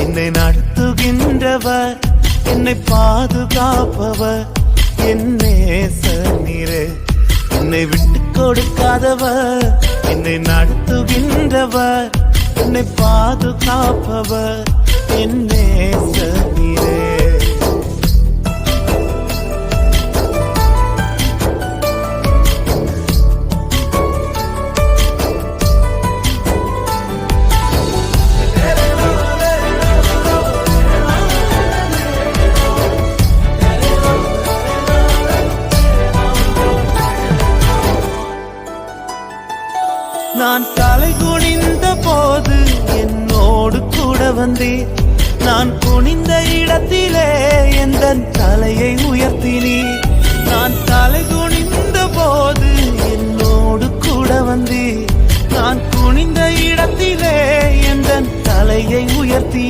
என்னை நடத்துகின்றவர், என்னை பாதுகாப்பவர், என் நேசநீரே. என்னை விட்டு கொடுக்காதவர், என்னை நடத்துகின்றவர், என்னை பாதுகாப்பவர், என் நேசநீரே. நான் தலை குனிந்த போது என்னோடு கூட வந்தீர். நான் குனிந்த இடத்திலே எந்தன் தலையை உயர்த்தினீர். நான் தலை குனிந்த போது என்னோடு கூட வந்தீர். நான் குனிந்த இடத்திலே எந்தன் தலையை உயர்த்தினீர்.